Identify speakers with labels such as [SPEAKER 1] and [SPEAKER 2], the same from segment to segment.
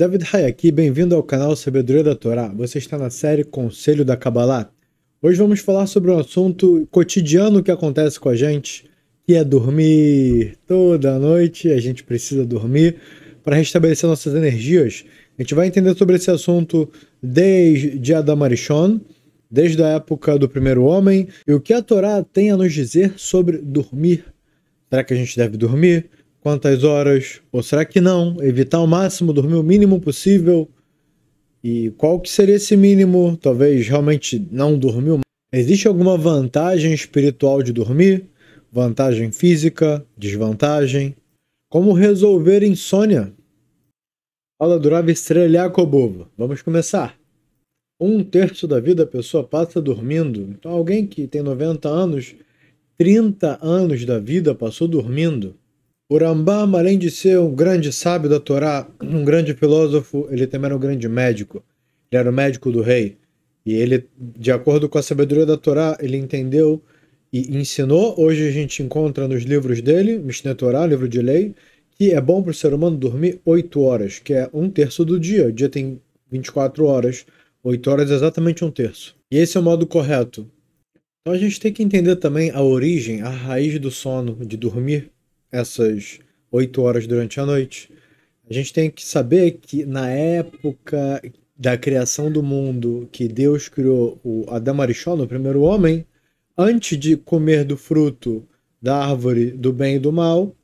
[SPEAKER 1] David Hay aqui, bem-vindo ao canal Sabedoria da Torá. Você está na série Conselho da Kabbalah. Hoje vamos falar sobre um assunto cotidiano que acontece com a gente, que é dormir toda noite. A gente precisa dormir para restabelecer nossas energias. A gente vai entender sobre esse assunto desde Adam Arishon, desde a época do primeiro homem, e o que a Torá tem a nos dizer sobre dormir. Será que a gente deve dormir? Quantas horas? Ou será que não? Evitar ao máximo, dormir o mínimo possível? E qual que seria esse mínimo? Talvez realmente não dormir. Existe alguma vantagem espiritual de dormir? Vantagem física? Desvantagem? Como resolver insônia? Aula do Rav Israel Yakobov. Vamos começar. 1/3 da vida a pessoa passa dormindo. Então alguém que tem 90 anos, 30 anos da vida passou dormindo. O Rambam, além de ser um grande sábio da Torá, um grande filósofo, ele também era um grande médico. Ele era o médico do rei. E ele, de acordo com a sabedoria da Torá, ele entendeu e ensinou. Hoje a gente encontra nos livros dele, Mishneh Torá, livro de lei, que é bom para o ser humano dormir 8 horas, que é 1/3 do dia. O dia tem 24 horas, 8 horas é exatamente 1/3. E esse é o modo correto. Então a gente tem que entender também a origem, a raiz do sono, de dormir essas 8 horas durante a noite. A gente tem que saber que na época da criação do mundo, que Deus criou o Adam Arishon, o primeiro homem, antes de comer do fruto da árvore do bem e do mal,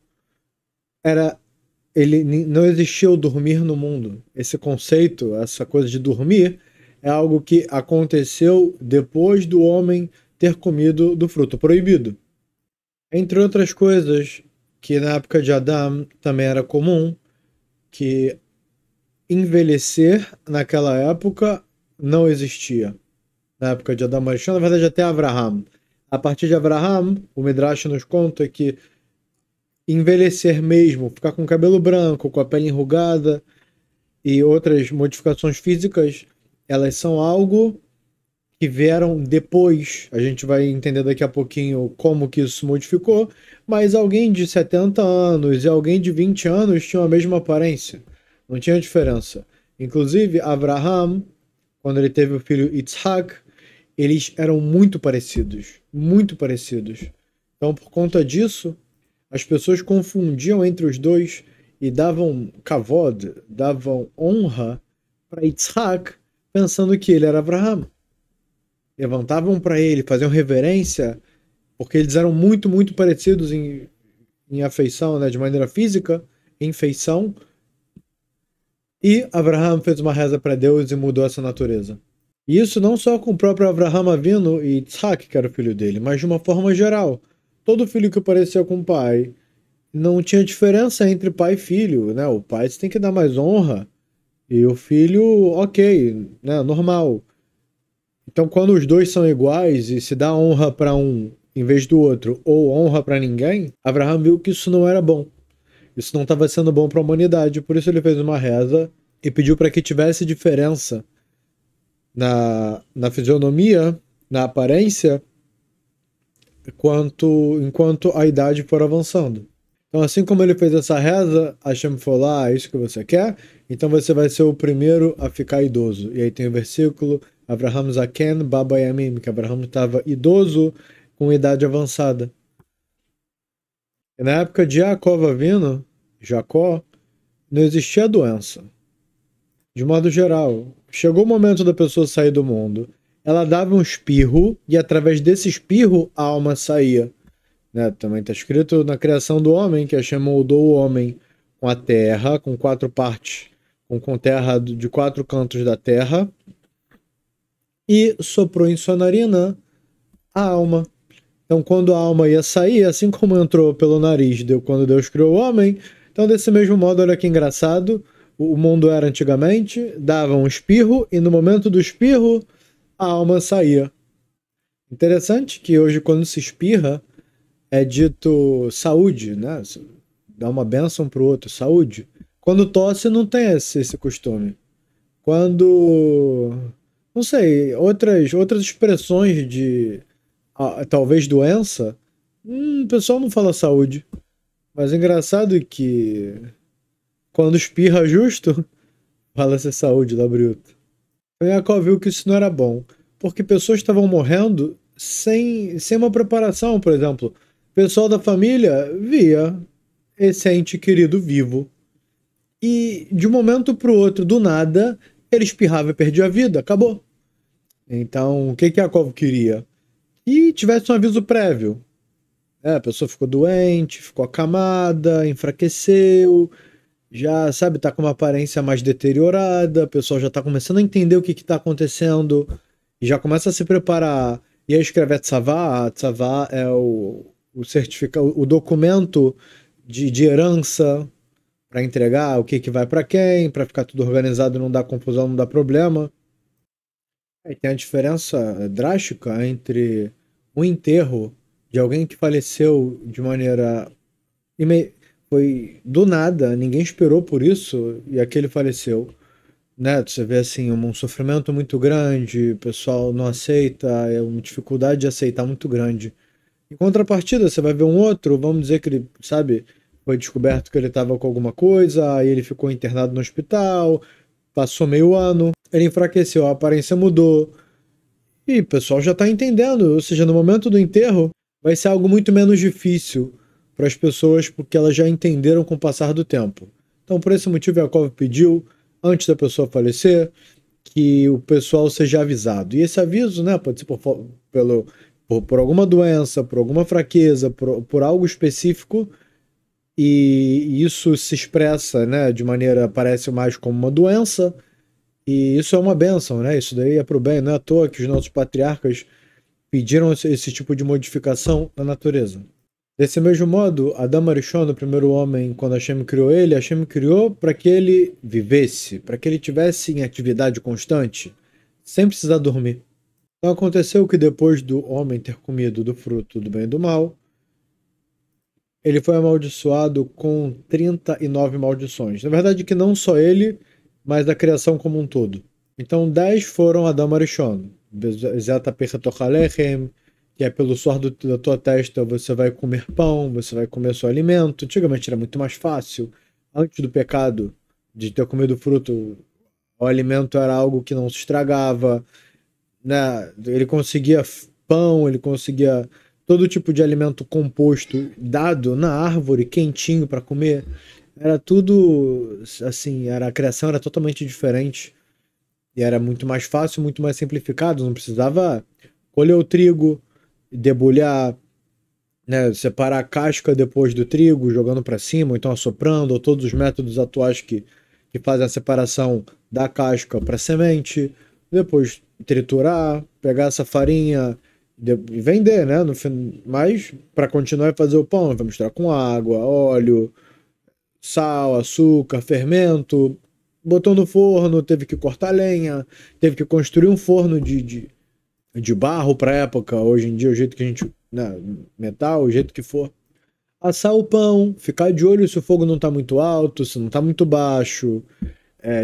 [SPEAKER 1] não existia o dormir no mundo. Esse conceito, essa coisa de dormir, é algo que aconteceu depois do homem ter comido do fruto proibido. Entre outras coisas, que na época de Adão também era comum, que envelhecer naquela época não existia. Na época de Adão e Arishon, na verdade até Abraham. A partir de Abraham, o Midrash nos conta que envelhecer mesmo, ficar com o cabelo branco, com a pele enrugada e outras modificações físicas, elas são algo que vieram depois. A gente vai entender daqui a pouquinho como que isso modificou, mas alguém de 70 anos e alguém de 20 anos tinham a mesma aparência, não tinha diferença. Inclusive, Abraham, quando ele teve o filho Yitzhak, eles eram muito parecidos, muito parecidos. Então, por conta disso, as pessoas confundiam entre os dois e davam kavod, davam honra para Yitzhak, pensando que ele era Abraham. Levantavam para ele, faziam reverência, porque eles eram muito, muito parecidos em afeição, né, de maneira física, em feição. E Abraham fez uma reza para Deus e mudou essa natureza. E isso não só com o próprio Abraham Avinu e Yitzhak, que era o filho dele, mas de uma forma geral. Todo filho que parecia com o pai, não tinha diferença entre pai e filho, né? O pai você tem que dar mais honra, e o filho, ok, né, normal. Então, quando os dois são iguais e se dá honra para um em vez do outro, ou honra para ninguém, Abraham viu que isso não era bom. Isso não estava sendo bom para a humanidade. Por isso ele fez uma reza e pediu para que tivesse diferença na fisionomia, na aparência, enquanto a idade for avançando. Então, assim como ele fez essa reza, Hashem falou lá, é isso que você quer? Então você vai ser o primeiro a ficar idoso. E aí tem o versículo Abraham Zaken Baba Yamim, que Abraham estava idoso com idade avançada. E na época de Jacó, não existia doença. De modo geral, chegou o momento da pessoa sair do mundo, ela dava um espirro e através desse espirro a alma saía. Né? Também está escrito na criação do homem, que Hashem moldou o homem com a terra, com 4 partes, com terra de 4 cantos da terra, e soprou em sua narina a alma. Então, quando a alma ia sair, assim como entrou pelo nariz quando Deus criou o homem, então, desse mesmo modo, olha que engraçado, o mundo era antigamente, dava um espirro, e no momento do espirro, a alma saía. Interessante que hoje, quando se espirra, é dito saúde, né? Dá uma bênção para o outro, saúde. Quando tosse, não tem esse costume. Quando... não sei, outras expressões de talvez doença, o pessoal não fala saúde. Mas é engraçado que quando espirra justo, Fala-se saúde, Labriuto. Então Yaakov viu que isso não era bom, porque pessoas estavam morrendo sem uma preparação, por exemplo. O pessoal da família via esse ente querido vivo e de um momento para o outro, do nada, ele espirrava e perdia a vida, acabou. Então, o que Yaakov queria? Que tivesse um aviso prévio. A pessoa ficou doente, ficou acamada, enfraqueceu, já, sabe, tá com uma aparência mais deteriorada, o pessoal já tá começando a entender o que tá acontecendo e já começa a se preparar. E aí escreve a Tzavá é o certificado, o documento de herança para entregar o que vai para quem, para ficar tudo organizado, não dar confusão, não dar problema. Aí tem a diferença drástica entre o enterro de alguém que faleceu de maneira foi do nada, ninguém esperou por isso e aquele faleceu, né? Você vê assim um sofrimento muito grande, o pessoal não aceita, é uma dificuldade de aceitar muito grande. Em contrapartida, você vai ver um outro, vamos dizer que ele, sabe, foi descoberto que ele estava com alguma coisa, aí ele ficou internado no hospital, passou meio ano, ele enfraqueceu, a aparência mudou. E o pessoal já está entendendo, ou seja, no momento do enterro vai ser algo muito menos difícil para as pessoas porque elas já entenderam com o passar do tempo. Então, por esse motivo, Yaakov pediu, antes da pessoa falecer, que o pessoal seja avisado. E esse aviso, né, pode ser por alguma doença, por alguma fraqueza, por algo específico, e isso se expressa, né, de maneira, parece mais como uma doença, e isso é uma bênção, né? Isso daí é pro bem, não é à toa que os nossos patriarcas pediram esse tipo de modificação na natureza. Desse mesmo modo, Adão Arishon, o primeiro homem, quando Hashem criou ele, Hashem criou para que ele vivesse, para que ele tivesse em atividade constante, sem precisar dormir. Então aconteceu que depois do homem ter comido do fruto do bem e do mal, ele foi amaldiçoado com 39 maldições. Na verdade que não só ele, mas a criação como um todo. Então 10 foram Adam Arishon. Bezeta Perretochalechem, que é pelo suor da tua testa você vai comer pão, você vai comer seu alimento. Antigamente era muito mais fácil. Antes do pecado de ter comido fruto, o alimento era algo que não se estragava, né? Ele conseguia pão, ele conseguia todo tipo de alimento composto dado na árvore, quentinho para comer. Era tudo assim, a criação era totalmente diferente e era muito mais fácil, muito mais simplificado. Não precisava colher o trigo, debulhar, né, separar a casca depois do trigo, jogando para cima, ou então assoprando, ou todos os métodos atuais que fazem a separação da casca para semente, depois triturar, pegar essa farinha e vender, né? Mas para continuar a fazer o pão, vai misturar com água, óleo, sal, açúcar, fermento, botou no forno, teve que cortar lenha, teve que construir um forno de barro para época, hoje em dia, o jeito que a gente, né, metal, o jeito que for. Assar o pão, ficar de olho se o fogo não está muito alto, se não está muito baixo,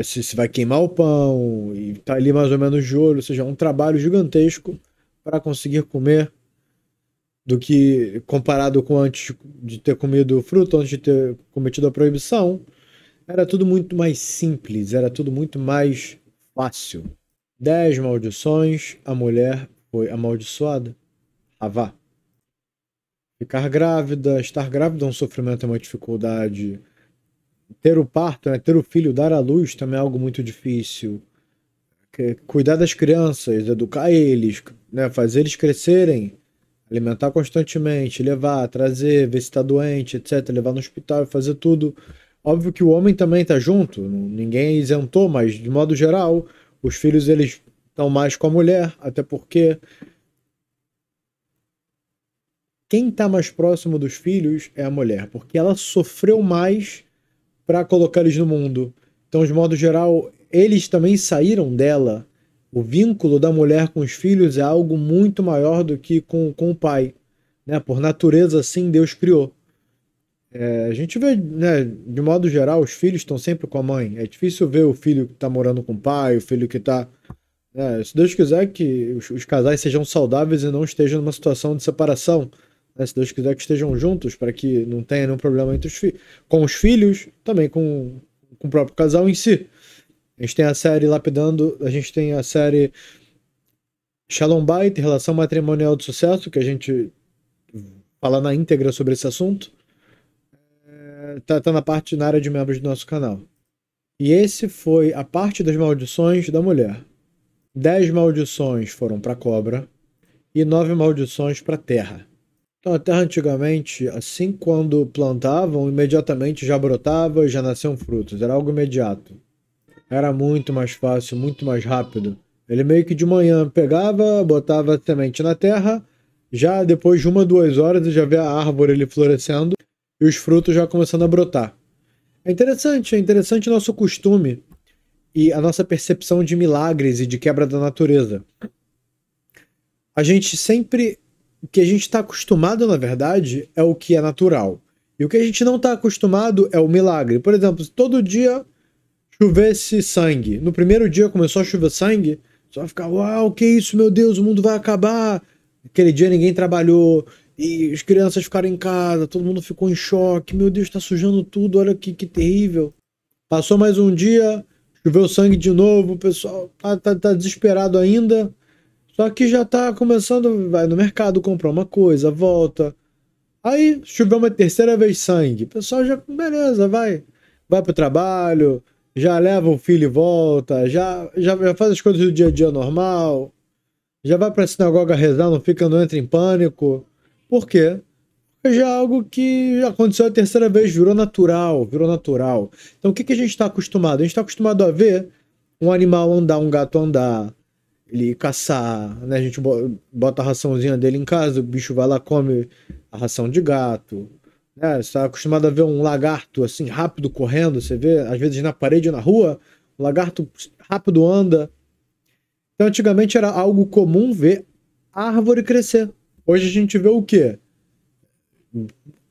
[SPEAKER 1] se vai queimar o pão, e tá ali mais ou menos de olho, ou seja, é um trabalho gigantesco para conseguir comer, do que comparado com antes de ter comido fruto, antes de ter cometido a proibição, era tudo muito mais simples, era tudo muito mais fácil. 10 maldições, a mulher foi amaldiçoada. Havá. Ficar grávida, estar grávida é um sofrimento, é uma dificuldade. Ter o parto, né, ter o filho, dar à luz também é algo muito difícil. Cuidar das crianças, educar eles, né, fazer eles crescerem, alimentar constantemente, levar, trazer, ver se está doente, etc. Levar no hospital, fazer tudo. Óbvio que o homem também está junto, ninguém isentou, mas de modo geral, os filhos eles estão mais com a mulher, até porque quem está mais próximo dos filhos é a mulher, porque ela sofreu mais para colocar eles no mundo. Então, de modo geral, eles também saíram dela. O vínculo da mulher com os filhos é algo muito maior do que com o pai, né? Por natureza, assim Deus criou. A gente vê, né, de modo geral, os filhos estão sempre com a mãe. É difícil ver o filho que está morando com o pai, o filho que está... se Deus quiser que os casais sejam saudáveis e não estejam numa situação de separação. Né? Se Deus quiser que estejam juntos, para que não tenha nenhum problema entre com os filhos, também com o próprio casal em si. A gente tem a série Lapidando, a gente tem a série Shalom Bait, Relação Matrimonial de Sucesso, que a gente fala na íntegra sobre esse assunto. Tá na área de membros do nosso canal. E esse foi a parte das maldições da mulher. 10 maldições foram para a cobra e 9 maldições para a terra. Então a terra antigamente, assim quando plantavam, imediatamente já brotava e já nasciam frutos. Era algo imediato. Era muito mais fácil, muito mais rápido. Ele meio que de manhã pegava, botava a semente na terra, já depois de 1, 2 horas já vê a árvore ali florescendo e os frutos já começando a brotar. É interessante o nosso costume e a nossa percepção de milagres e de quebra da natureza. A gente sempre... O que a gente está acostumado, na verdade, é o que é natural. E o que a gente não está acostumado é o milagre. Por exemplo, se todo dia chovesse sangue, no primeiro dia começou a chover sangue, você vai ficar, uau, que isso, meu Deus, o mundo vai acabar. Aquele dia ninguém trabalhou e as crianças ficaram em casa, todo mundo ficou em choque, meu Deus, está sujando tudo, olha que terrível. Passou mais um dia, choveu sangue de novo, o pessoal tá desesperado ainda, só que já tá começando, vai no mercado comprar uma coisa, volta. Aí choveu uma terceira vez sangue, o pessoal já, beleza, vai pro trabalho, já leva o filho e volta, já faz as coisas do dia a dia normal, já vai pra sinagoga rezar, não entra em pânico. Por quê? Porque já é algo que aconteceu a terceira vez, virou natural. Então o que a gente está acostumado? A gente está acostumado a ver um animal andar, um gato andar, ele caçar, né? A gente bota a raçãozinha dele em casa, o bicho vai lá, come a ração de gato. Né? Você está acostumado a ver um lagarto assim, rápido correndo, você vê, às vezes na parede ou na rua, o lagarto rápido anda. Então antigamente era algo comum ver a árvore crescer. Hoje a gente vê o quê?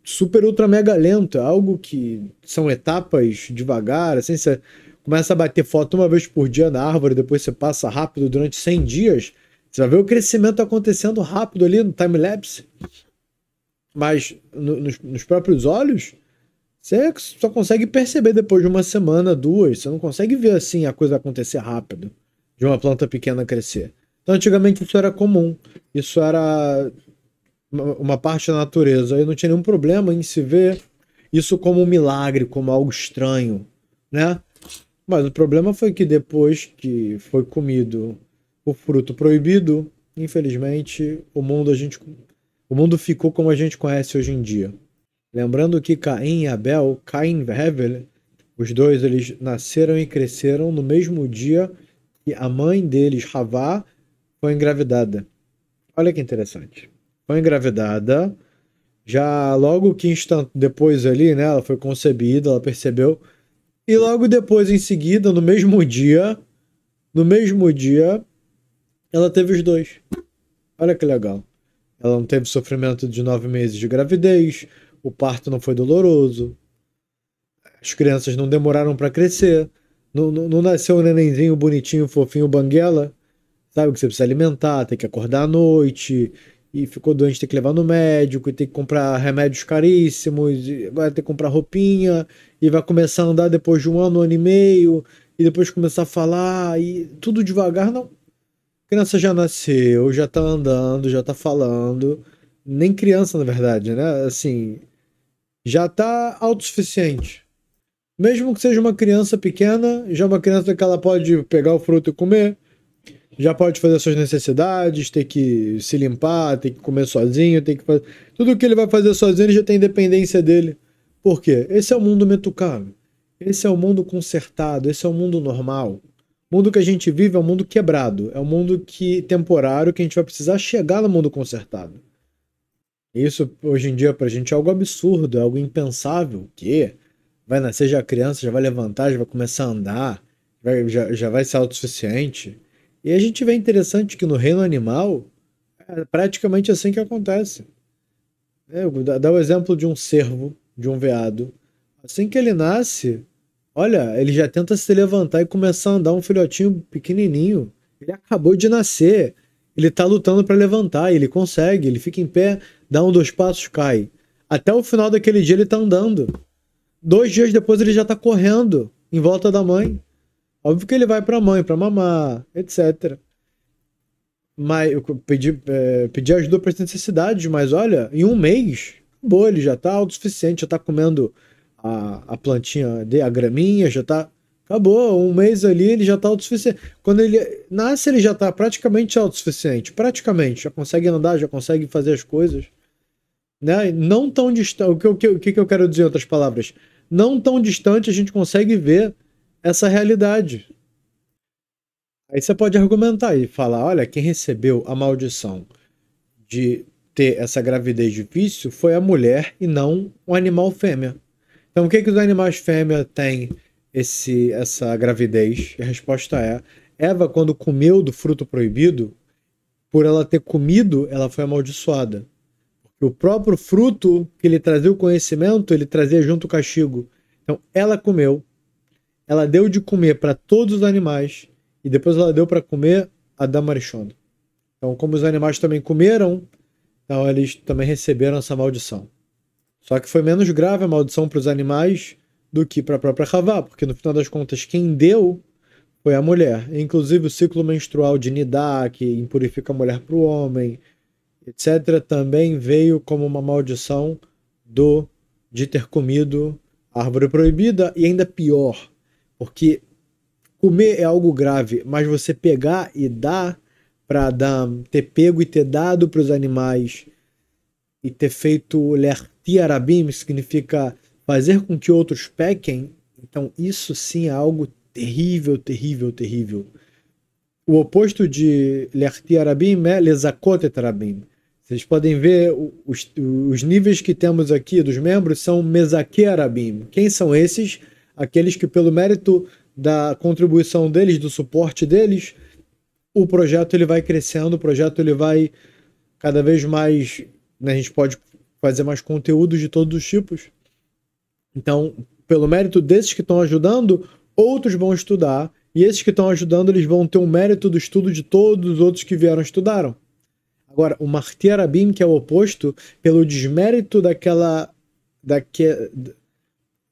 [SPEAKER 1] Super ultra mega lento, é algo que são etapas devagar, assim, você começa a bater foto uma vez por dia na árvore, depois você passa rápido durante 100 dias, você vai ver o crescimento acontecendo rápido ali no time-lapse. Mas nos próprios olhos, você só consegue perceber depois de uma semana, 2, você não consegue ver assim a coisa acontecer rápido, de uma planta pequena crescer. Então antigamente isso era comum, isso era uma parte da natureza, e não tinha nenhum problema em se ver isso como um milagre, como algo estranho, né? Mas o problema foi que depois que foi comido o fruto proibido, infelizmente, o mundo ficou como a gente conhece hoje em dia. Lembrando que Caim e Abel, Caim e Hevel, os dois eles nasceram e cresceram no mesmo dia que a mãe deles, Havá, foi engravidada. Olha que interessante. Foi engravidada, já logo que depois ali, né, ela foi concebida, ela percebeu, e logo depois, em seguida, no mesmo dia, ela teve os dois. Olha que legal. Ela não teve sofrimento de 9 meses de gravidez, o parto não foi doloroso, as crianças não demoraram para crescer, não nasceu um nenenzinho bonitinho, fofinho, banguela, sabe, que você precisa alimentar, tem que acordar à noite, e ficou doente, tem que levar no médico, e tem que comprar remédios caríssimos, e agora tem que comprar roupinha, e vai começar a andar depois de 1 ano, 1 ano e meio, e depois começar a falar, e tudo devagar, não. A criança já nasceu, já tá andando, já tá falando, nem criança na verdade, né, assim, já tá autossuficiente. Mesmo que seja uma criança pequena, já é uma criança que ela pode pegar o fruto e comer, já pode fazer suas necessidades, ter que se limpar, ter que comer sozinho, ter que fazer... Tudo que ele vai fazer sozinho, ele já tem independência dele. Por quê? Esse é o mundo metucano. Esse é o mundo consertado, esse é o mundo normal. O mundo que a gente vive é um mundo quebrado, é um mundo temporário que a gente vai precisar chegar no mundo consertado. Isso, hoje em dia, pra gente é algo absurdo, é algo impensável. Que vai nascer já criança, já vai levantar, já vai começar a andar, já vai ser autossuficiente. E a gente vê interessante que no reino animal é praticamente assim que acontece. Dá o exemplo de um cervo, de um veado. Assim que ele nasce, olha, ele já tenta se levantar e começar a andar um filhotinho pequenininho. Ele acabou de nascer, ele tá lutando para levantar, ele consegue, ele fica em pé, dá 1, 2 passos, cai. Até o final daquele dia ele tá andando. 2 dias depois ele já tá correndo em volta da mãe. Óbvio que ele vai pra mãe, pra mamar, etc. Mas eu pedi ajuda para as necessidades, mas olha, em um mês, boa, ele já tá autossuficiente, já tá comendo a plantinha, a graminha, já tá. Acabou, um mês ali ele já tá autossuficiente. Quando ele nasce, ele já tá praticamente autossuficiente. Praticamente, já consegue andar, já consegue fazer as coisas. Né? Não tão distante. O que eu quero dizer em outras palavras? Não tão distante a gente consegue ver essa realidade. Aí você pode argumentar e falar: olha, quem recebeu a maldição de ter essa gravidez difícil foi a mulher e não o animal fêmea. Então, o que os animais fêmea têm essa gravidez? E a resposta é: Eva, quando comeu do fruto proibido, por ela ter comido, ela foi amaldiçoada. Porque o próprio fruto que lhe trazia o conhecimento, ele trazia junto o castigo. Então, ela comeu, ela deu de comer para todos os animais e depois ela deu para comer a Damarishona. Então, como os animais também comeram, então eles também receberam essa maldição. Só que foi menos grave a maldição para os animais do que para a própria Havá, porque no final das contas quem deu foi a mulher. Inclusive o ciclo menstrual de Nidá, que impurifica a mulher para o homem, etc., também veio como uma maldição de ter comido a árvore proibida, e ainda pior, porque comer é algo grave, mas você pegar e dar para ter pego e ter dado para os animais e ter feito lerti arabim, que significa fazer com que outros pequem, então isso sim é algo terrível, terrível, terrível. O oposto de lerti arabim é lezakot et arabim. Vocês podem ver os níveis que temos aqui dos membros são mesaque arabim. Quem são esses? Aqueles que pelo mérito da contribuição deles, do suporte deles, o projeto ele vai crescendo, o projeto ele vai cada vez mais, né, a gente pode fazer mais conteúdos de todos os tipos. Então, pelo mérito desses que estão ajudando, outros vão estudar, e esses que estão ajudando, eles vão ter um mérito do estudo de todos os outros que vieram estudaram. Agora, o Marti Arabim, que é o oposto, pelo desmérito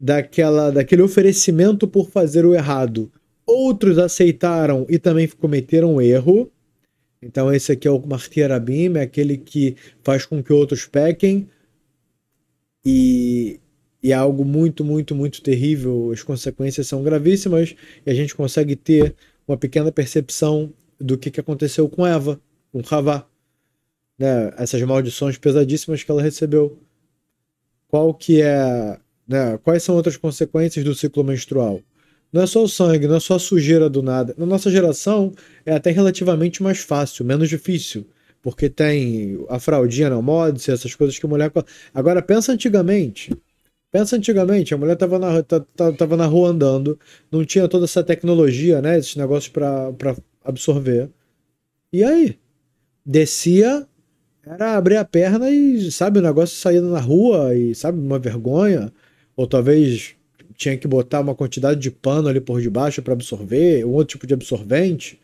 [SPEAKER 1] daquele oferecimento por fazer o errado, outros aceitaram e também cometeram um erro. Então esse aqui é o Marti Arabim, é aquele que faz com que outros pequem, e é algo muito, muito, muito terrível. As consequências são gravíssimas e a gente consegue ter uma pequena percepção do que aconteceu com Eva, com Havá, né? Essas maldições pesadíssimas que ela recebeu. Qual que é, né? Quais são outras consequências do ciclo menstrual? Não é só o sangue, não é só a sujeira do nada. Na nossa geração é até relativamente mais fácil, menos difícil, porque tem a fraldinha na Modse, essas coisas que a mulher. Agora pensa antigamente. Pensa antigamente, a mulher tava na rua andando, não tinha toda essa tecnologia, né? Esses negócios para absorver. E aí? Descia, era abrir a perna e, sabe, o negócio saía na rua e, sabe, uma vergonha. Ou talvez tinha que botar uma quantidade de pano ali por debaixo para absorver, um outro tipo de absorvente.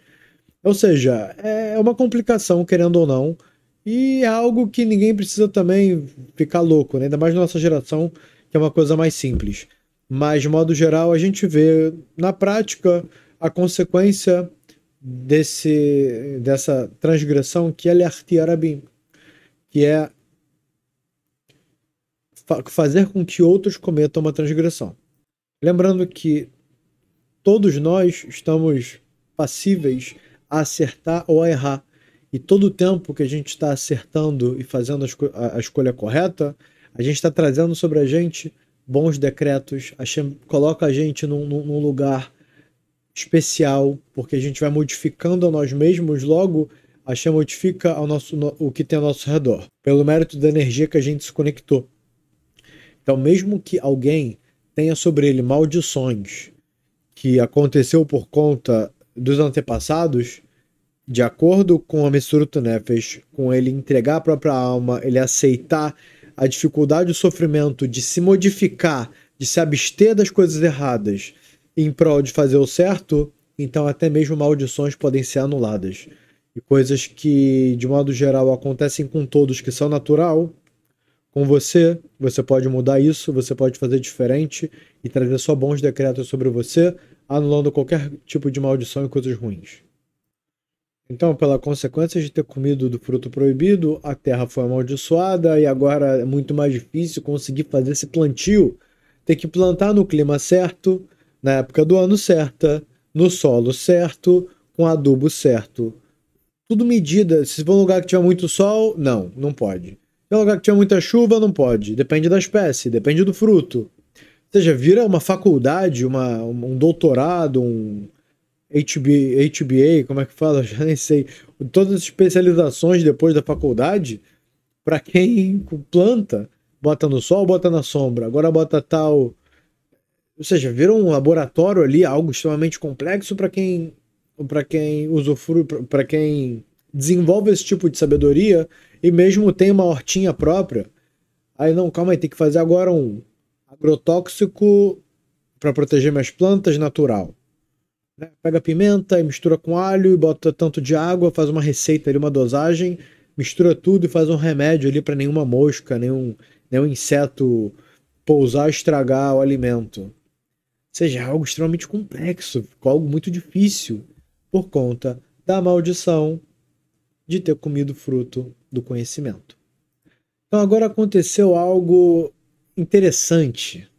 [SPEAKER 1] Ou seja, é uma complicação, querendo ou não, e é algo que ninguém precisa também ficar louco, né? Ainda mais na nossa geração, que é uma coisa mais simples. Mas, de modo geral, a gente vê na prática a consequência dessa transgressão que é Lerti Arabim, que é fazer com que outros cometam uma transgressão. Lembrando que todos nós estamos passíveis a acertar ou a errar. E todo o tempo que a gente está acertando e fazendo a escolha correta, a gente está trazendo sobre a gente bons decretos, coloca a gente num lugar especial, porque a gente vai modificando a nós mesmos, logo a Hashem modifica o que tem ao nosso redor, pelo mérito da energia que a gente se conectou. Então, mesmo que alguém tenha sobre ele maldições que aconteceu por conta dos antepassados, de acordo com a Mesirat Nefesh, com ele entregar a própria alma, ele aceitar a dificuldade e o sofrimento de se modificar, de se abster das coisas erradas em prol de fazer o certo, então até mesmo maldições podem ser anuladas. E coisas que, de modo geral, acontecem com todos, que são natural, com você pode mudar isso, você pode fazer diferente e trazer só bons decretos sobre você, anulando qualquer tipo de maldição e coisas ruins. Então, pela consequência de ter comido do fruto proibido, a terra foi amaldiçoada e agora é muito mais difícil conseguir fazer esse plantio. Ter que plantar no clima certo, na época do ano certa, no solo certo, com adubo certo. Tudo medida. Se for um lugar que tiver muito sol, não pode. Se for um lugar que tiver muita chuva, não pode. Depende da espécie, depende do fruto. Ou seja, vira uma faculdade, um doutorado, um HBA, como é que fala? Eu já nem sei. Todas as especializações depois da faculdade, para quem planta, bota no sol, bota na sombra. Agora bota tal. Ou seja, vira um laboratório ali, algo extremamente complexo para quem usufrui, para quem desenvolve esse tipo de sabedoria e mesmo tem uma hortinha própria. Aí não, calma aí, tem que fazer agora um agrotóxico para proteger minhas plantas natural. Né? Pega pimenta e mistura com alho e bota tanto de água, faz uma receita ali, uma dosagem, mistura tudo e faz um remédio ali para nenhuma mosca, nenhum inseto pousar e estragar o alimento. Ou seja, é algo extremamente complexo, ficou algo muito difícil por conta da maldição de ter comido fruto do conhecimento. Então agora aconteceu algo interessante,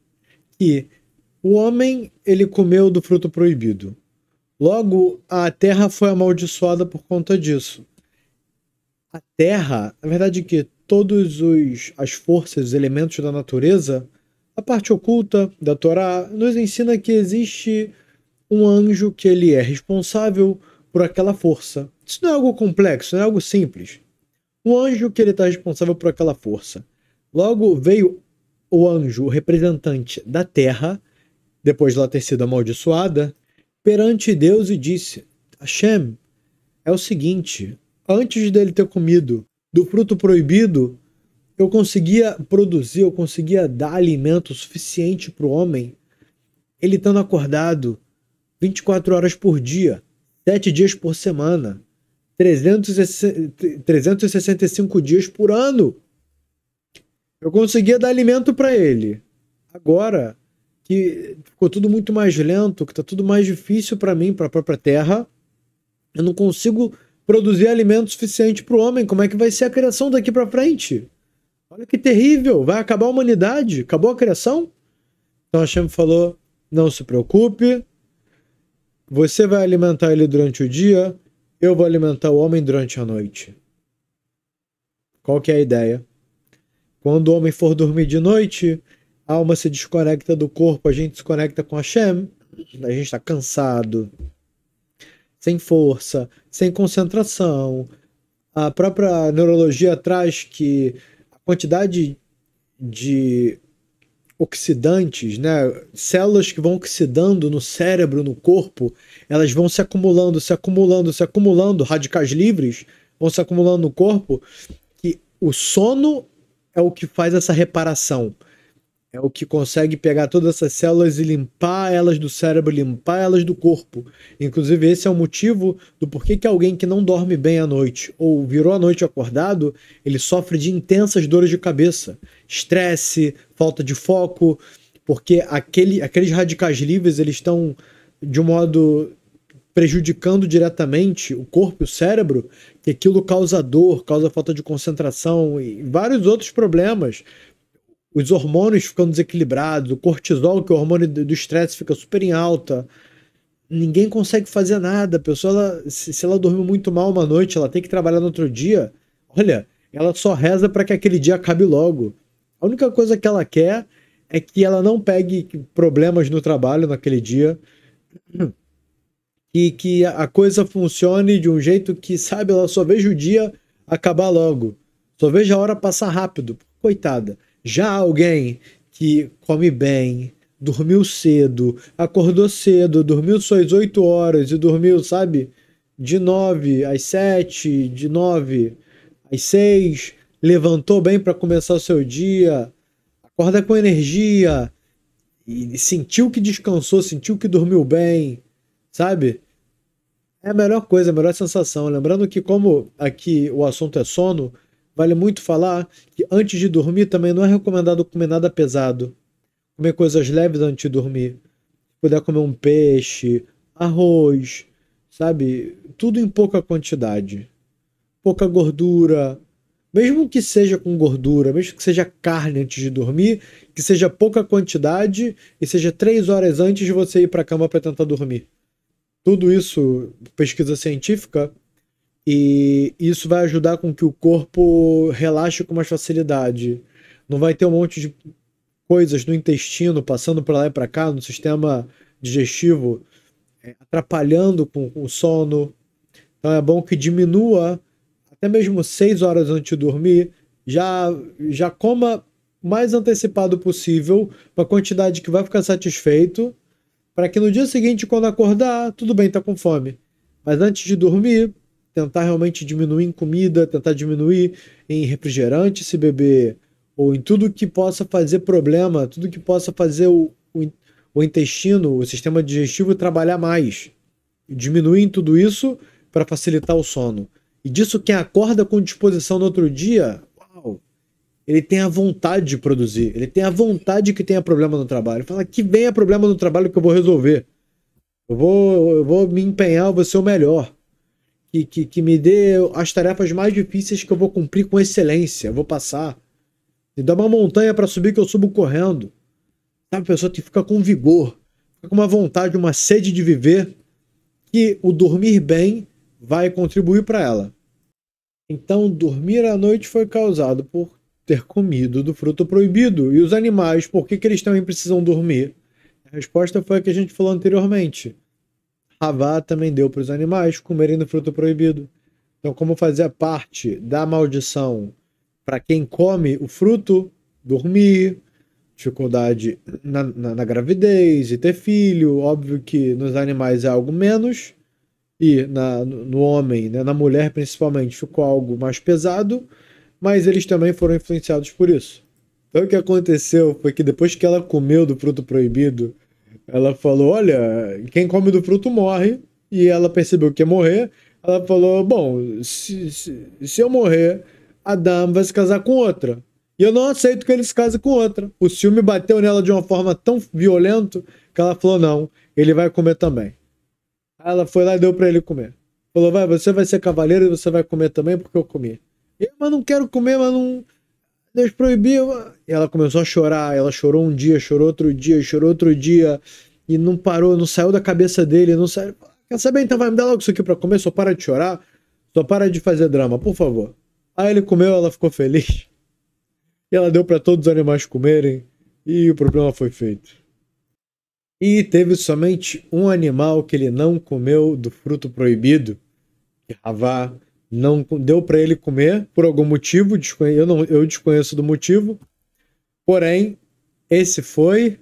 [SPEAKER 1] que o homem ele comeu do fruto proibido. Logo, a terra foi amaldiçoada por conta disso. A terra, na verdade, que todos as forças, os elementos da natureza, a parte oculta da Torá, nos ensina que existe um anjo que ele é responsável por aquela força. Isso não é algo complexo, não é algo simples. Um anjo que ele está responsável por aquela força. Logo veio o anjo, o representante da terra, depois de ela ter sido amaldiçoada, perante Deus e disse: Hashem, é o seguinte, antes dele ter comido do fruto proibido, eu conseguia produzir, eu conseguia dar alimento suficiente para o homem, ele estando acordado 24 horas por dia, 7 dias por semana, 365 dias por ano. Eu conseguia dar alimento para ele. Agora que ficou tudo muito mais lento, que está tudo mais difícil para mim, para a própria terra, eu não consigo produzir alimento suficiente para o homem. Como é que vai ser a criação daqui para frente? Olha que terrível! Vai acabar a humanidade? Acabou a criação? Então Hashem falou: não se preocupe, você vai alimentar ele durante o dia, eu vou alimentar o homem durante a noite. Qual que é a ideia? Quando o homem for dormir de noite, a alma se desconecta do corpo, a gente se conecta com Hashem, a gente está cansado, sem força, sem concentração. A própria neurologia traz que a quantidade de oxidantes, né, células que vão oxidando no cérebro, no corpo, elas vão se acumulando, se acumulando, se acumulando, radicais livres vão se acumulando no corpo, que o sono é o que faz essa reparação. É o que consegue pegar todas essas células e limpar elas do cérebro, limpar elas do corpo. Inclusive, esse é o motivo do porquê que alguém que não dorme bem à noite ou virou a noite acordado, ele sofre de intensas dores de cabeça, estresse, falta de foco, porque aqueles radicais livres eles estão, de um modo, prejudicando diretamente o corpo e o cérebro, que aquilo causa dor, causa falta de concentração e vários outros problemas. Os hormônios ficam desequilibrados, o cortisol, que é o hormônio do estresse, fica super em alta. Ninguém consegue fazer nada. A pessoa, se ela dormiu muito mal uma noite, ela tem que trabalhar no outro dia. Olha, ela só reza para que aquele dia acabe logo. A única coisa que ela quer é que ela não pegue problemas no trabalho naquele dia. E que a coisa funcione de um jeito que, sabe, ela só veja o dia acabar logo. Só veja a hora passar rápido. Coitada. Já alguém que come bem, dormiu cedo, acordou cedo, dormiu só às 8 horas e dormiu, sabe, de 9 às 7, de 9 às 6, levantou bem para começar o seu dia, acorda com energia e sentiu que descansou, sentiu que dormiu bem, sabe? É a melhor coisa, a melhor sensação. Lembrando que, como aqui o assunto é sono, vale muito falar que antes de dormir também não é recomendado comer nada pesado. Comer coisas leves antes de dormir. puder comer um peixe, arroz, sabe? Tudo em pouca quantidade. Pouca gordura. Mesmo que seja com gordura, mesmo que seja carne antes de dormir, que seja pouca quantidade e seja 3 horas antes de você ir para a cama para tentar dormir. Tudo isso, pesquisa científica, e isso vai ajudar com que o corpo relaxe com mais facilidade. Não vai ter um monte de coisas no intestino passando para lá e para cá, no sistema digestivo, atrapalhando com o sono. Então é bom que diminua até mesmo 6 horas antes de dormir, já coma o mais antecipado possível, uma quantidade que vai ficar satisfeito, para que no dia seguinte, quando acordar, tudo bem, tá com fome. Mas antes de dormir, tentar realmente diminuir em comida, tentar diminuir em refrigerante se beber, ou em tudo que possa fazer problema, tudo que possa fazer o intestino, o sistema digestivo trabalhar mais. E diminuir em tudo isso para facilitar o sono. E disso quem acorda com disposição no outro dia, uau, ele tem a vontade de produzir, ele tem a vontade que tenha problema no trabalho. Fala que venha problema no trabalho que eu vou resolver. Eu vou me empenhar, eu vou ser o melhor. Que me dê as tarefas mais difíceis que eu vou cumprir com excelência, eu vou passar. Me dá uma montanha para subir que eu subo correndo. Sabe, a pessoa que fica com vigor, fica com uma vontade, uma sede de viver, que o dormir bem vai contribuir para ela. Então, dormir à noite foi causado por ter comido do fruto proibido. E os animais, por que eles também precisam dormir? A resposta foi a que a gente falou anteriormente. Havá também deu para os animais comerem do fruto proibido. Então, como fazia parte da maldição para quem come o fruto, dormir, dificuldade na gravidez e ter filho, óbvio que nos animais é algo menos, e no homem, né, na mulher principalmente, ficou algo mais pesado, mas eles também foram influenciados por isso. Então o que aconteceu foi que depois que ela comeu do fruto proibido, ela falou, olha, quem come do fruto morre, e ela percebeu que ia morrer, ela falou, bom, se eu morrer, Adão vai se casar com outra. E eu não aceito que ele se case com outra. O ciúme bateu nela de uma forma tão violenta que ela falou, não, ele vai comer também. Ela foi lá e deu pra ele comer. Falou, você vai ser cavaleiro e você vai comer também porque eu comi. Mas não quero comer, mas não... Deus proibiu. E ela começou a chorar. Ela chorou um dia, chorou outro dia, chorou outro dia. E não parou, não saiu da cabeça dele. Não saiu... Quer saber? Então vai me dar logo isso aqui pra comer. Só para de chorar. Só para de fazer drama, por favor. Aí ele comeu, ela ficou feliz. E ela deu pra todos os animais comerem. E o problema foi feito. E teve somente um animal que ele não comeu do fruto proibido, que Havá não deu para ele comer por algum motivo, eu desconheço do motivo. Porém, esse foi.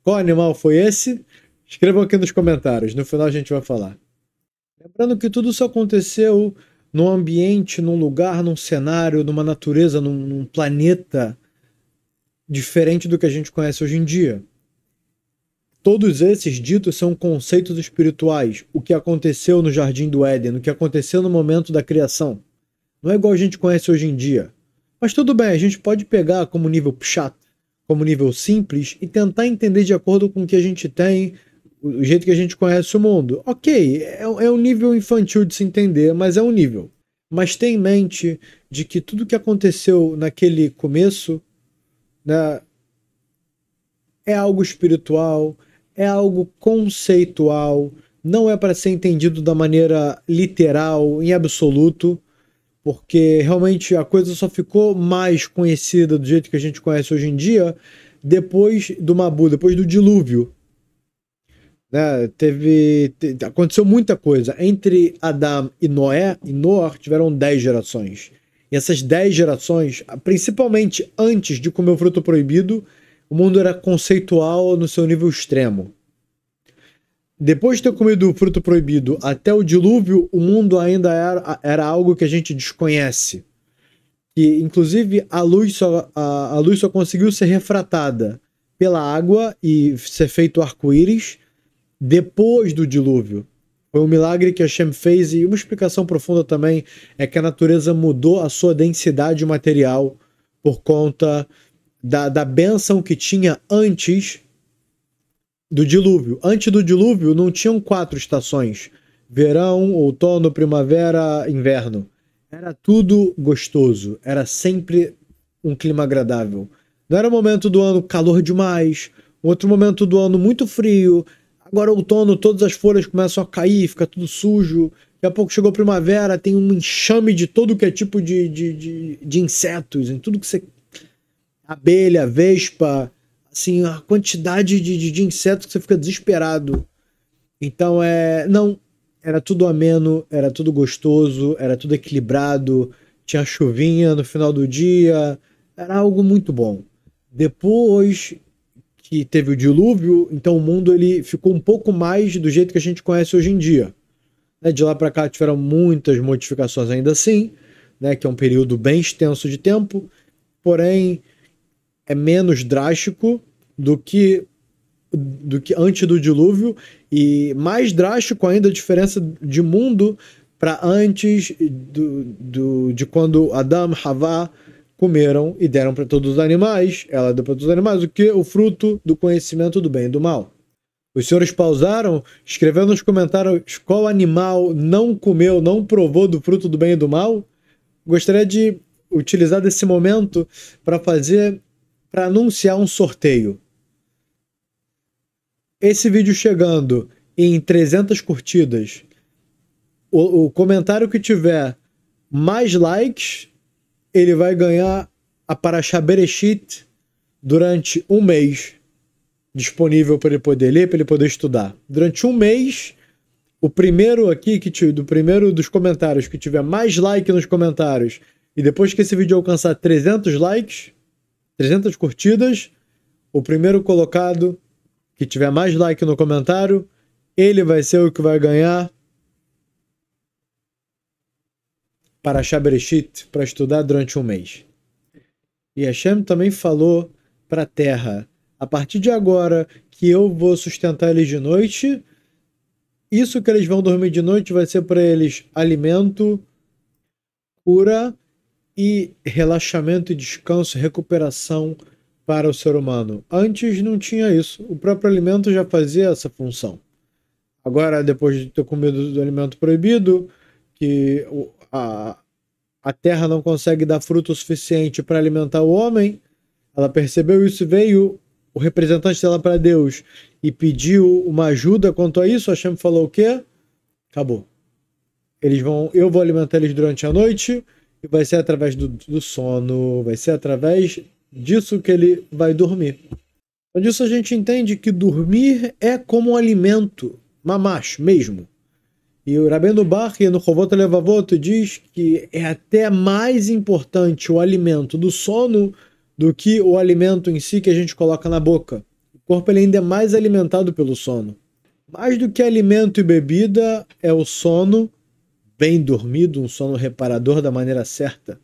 [SPEAKER 1] Qual animal foi esse? Escrevam aqui nos comentários, no final a gente vai falar. Lembrando que tudo isso aconteceu num ambiente, num lugar, num cenário, numa natureza, num planeta diferente do que a gente conhece hoje em dia. Todos esses ditos são conceitos espirituais, o que aconteceu no Jardim do Éden, o que aconteceu no momento da criação. Não é igual a gente conhece hoje em dia. Mas tudo bem, a gente pode pegar como nível pshat, como nível simples, e tentar entender de acordo com o que a gente tem, o jeito que a gente conhece o mundo. Ok, é um nível infantil de se entender, mas é um nível. Mas tenha em mente de que tudo que aconteceu naquele começo, né, é algo espiritual, é algo conceitual, não é para ser entendido da maneira literal, em absoluto, porque realmente a coisa só ficou mais conhecida do jeito que a gente conhece hoje em dia depois do Mabu, depois do dilúvio. Né? Aconteceu muita coisa. Entre Adão e Noé tiveram 10 gerações. E essas 10 gerações, principalmente antes de comer o fruto proibido, o mundo era conceitual no seu nível extremo. Depois de ter comido o fruto proibido até o dilúvio, o mundo ainda era algo que a gente desconhece. E, inclusive, a luz só conseguiu ser refratada pela água e ser feito arco-íris depois do dilúvio. Foi um milagre que Hashem fez, e uma explicação profunda também é que a natureza mudou a sua densidade material por conta da bênção que tinha antes do dilúvio. Antes do dilúvio não tinham 4 estações: verão, outono, primavera, inverno. Era tudo gostoso, era sempre um clima agradável. Não era um momento do ano calor demais, outro momento do ano muito frio. Agora outono, todas as folhas começam a cair, fica tudo sujo. Daqui a pouco chegou primavera, tem um enxame de todo que é tipo de insetos, em tudo que você... Abelha, vespa, assim, a quantidade de insetos que você fica desesperado. Então não, era tudo ameno, era tudo gostoso, era tudo equilibrado, tinha chuvinha no final do dia, era algo muito bom. Depois que teve o dilúvio, então o mundo ele ficou um pouco mais do jeito que a gente conhece hoje em dia. Né? De lá para cá tiveram muitas modificações ainda assim, né? Que é um período bem extenso de tempo, porém é menos drástico do que antes do dilúvio, e mais drástico ainda a diferença de mundo para antes de quando Adão e Havá comeram e deram para todos os animais. Ela deu para todos os animais o que? O fruto do conhecimento do bem e do mal. Os senhores pausaram, escrevendo nos comentários qual animal não comeu, não provou do fruto do bem e do mal. Gostaria de utilizar desse momento para anunciar um sorteio. Esse vídeo chegando em 300 curtidas, o comentário que tiver mais likes, ele vai ganhar a Parashá Bereshit durante um mês, disponível para ele poder ler, para ele poder estudar. Durante um mês, o primeiro aqui, do primeiro dos comentários que tiver mais like nos comentários, e depois que esse vídeo alcançar 300 likes, 300 curtidas, o primeiro colocado que tiver mais like no comentário, ele vai ser o que vai ganhar Parashá Bereshit para estudar durante um mês. E Hashem também falou para a terra: a partir de agora que eu vou sustentar eles de noite, isso que eles vão dormir de noite vai ser para eles alimento, cura e relaxamento e descanso, recuperação para o ser humano. Antes não tinha isso. O próprio alimento já fazia essa função. Agora, depois de ter comido do alimento proibido, que a terra não consegue dar fruto suficiente para alimentar o homem, ela percebeu isso e veio o representante dela para Deus e pediu uma ajuda quanto a isso. Hashem falou o quê? Acabou. Eu vou alimentar eles durante a noite, e vai ser através do sono, vai ser através disso que ele vai dormir. Então disso a gente entende que dormir é como um alimento, mamash mesmo. E o Rabbeinu Bach, no Chovot Levavot, diz que é até mais importante o alimento do sono do que o alimento em si que a gente coloca na boca. O corpo ele ainda é mais alimentado pelo sono. Mais do que alimento e bebida é o sono bem dormido, um sono reparador da maneira certa.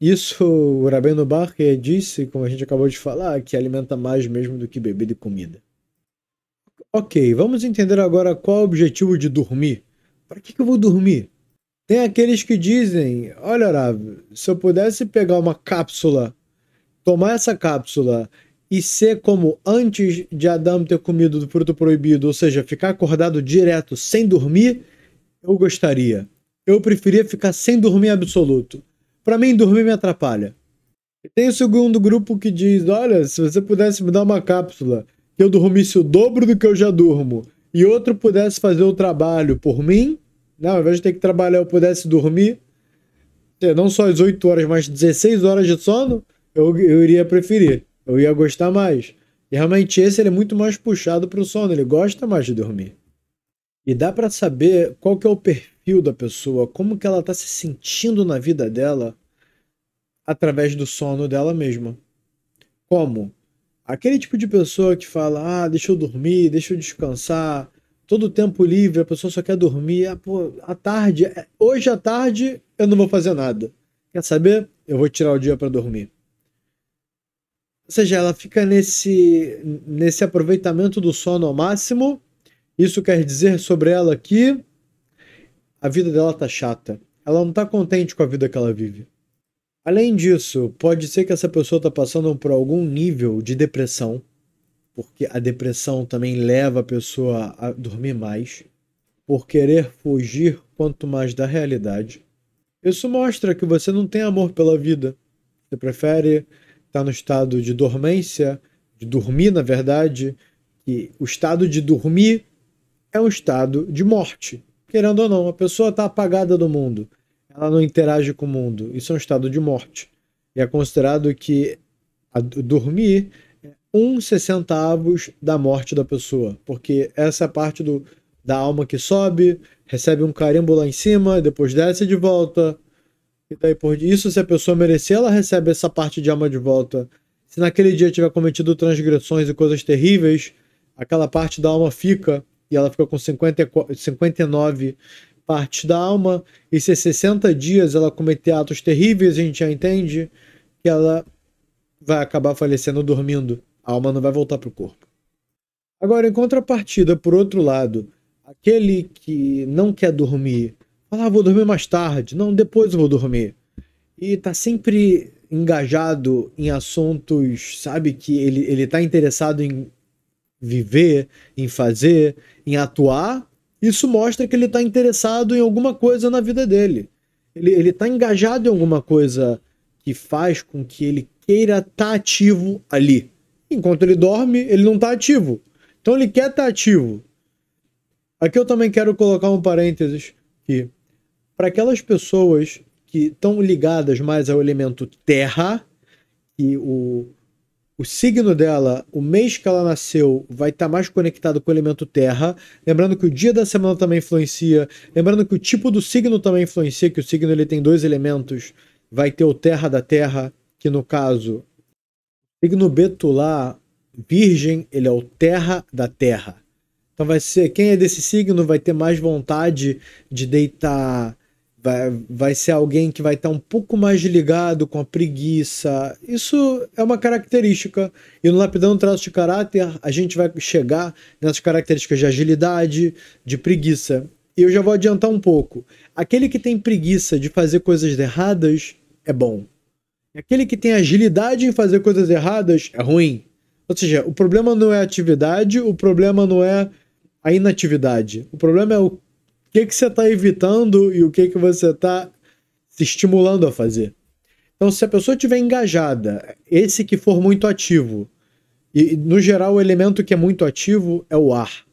[SPEAKER 1] Isso o Rabbeinu Bach disse, como a gente acabou de falar, que alimenta mais mesmo do que bebida e comida. Ok, vamos entender agora qual é o objetivo de dormir. Para que eu vou dormir? Tem aqueles que dizem: olha, Rav, se eu pudesse pegar uma cápsula, tomar essa cápsula e ser como antes de Adão ter comido do fruto proibido, ou seja, ficar acordado direto sem dormir, eu gostaria. Eu preferia ficar sem dormir absoluto. Para mim, dormir me atrapalha. E tem o segundo grupo que diz: olha, se você pudesse me dar uma cápsula que eu dormisse o dobro do que eu já durmo, e outro pudesse fazer o trabalho por mim, não, ao invés de ter que trabalhar, eu pudesse dormir, não só as 8 horas, mas 16 horas de sono, eu iria preferir. Eu ia gostar mais. E realmente esse ele é muito mais puxado para o sono, ele gosta mais de dormir. E dá para saber qual que é o perfil da pessoa, como que ela está se sentindo na vida dela através do sono dela mesma. Como? Aquele tipo de pessoa que fala: deixa eu dormir, deixa eu descansar, todo o tempo livre, a pessoa só quer dormir, à tarde, hoje à tarde eu não vou fazer nada. Quer saber? Eu vou tirar o dia para dormir. Ou seja, ela fica nesse aproveitamento do sono ao máximo. Isso quer dizer sobre ela que a vida dela tá chata. Ela não tá contente com a vida que ela vive. Além disso, pode ser que essa pessoa tá passando por algum nível de depressão. porque a depressão também leva a pessoa a dormir mais, por querer fugir quanto mais da realidade. Isso mostra que você não tem amor pela vida. Você prefere estar no estado de dormência, de dormir, na verdade, e o estado de dormir é um estado de morte. Querendo ou não, a pessoa está apagada do mundo. Ela não interage com o mundo. Isso é um estado de morte. E é considerado que dormir é 1/60 da morte da pessoa. Porque essa é a parte da alma que sobe, recebe um carimbo lá em cima, depois desce de volta. E daí por isso, se a pessoa merecer, ela recebe essa parte de alma de volta. Se naquele dia tiver cometido transgressões e coisas terríveis, aquela parte da alma fica, e ela fica com 59 partes da alma, e se 60 dias ela cometer atos terríveis, a gente já entende que ela vai acabar falecendo dormindo. A alma não vai voltar para o corpo. Agora, em contrapartida, por outro lado, aquele que não quer dormir, fala, vou dormir mais tarde, não, depois eu vou dormir. E tá sempre engajado em assuntos, sabe, que ele tá interessado em viver, em fazer, em atuar. Isso mostra que ele tá interessado em alguma coisa na vida dele. Ele tá engajado em alguma coisa que faz com que ele queira estar ativo ali. Enquanto ele dorme, ele não tá ativo. Então ele quer estar ativo. Aqui eu também quero colocar um parênteses que para aquelas pessoas que estão ligadas mais ao elemento terra, que o signo dela, o mês que ela nasceu, vai estar mais conectado com o elemento terra. Lembrando que o dia da semana também influencia. Lembrando que o tipo do signo também influencia, que o signo ele tem 2 elementos. Vai ter o terra da terra, que no caso, o signo betular, virgem, ele é o terra da terra. Então vai ser, quem é desse signo vai ter mais vontade de deitar, vai ser alguém que vai estar um pouco mais ligado com a preguiça. Isso é uma característica. E no Lapidando Traços de Caráter, a gente vai chegar nessas características de agilidade, de preguiça. E eu já vou adiantar um pouco. Aquele que tem preguiça de fazer coisas erradas é bom. Aquele que tem agilidade em fazer coisas erradas é ruim. Ou seja, o problema não é a atividade, o problema não é a inatividade. O problema é o que você está evitando e o que você está se estimulando a fazer. Então, se a pessoa estiver engajada, esse que for muito ativo, e no geral o elemento que é muito ativo é o ar.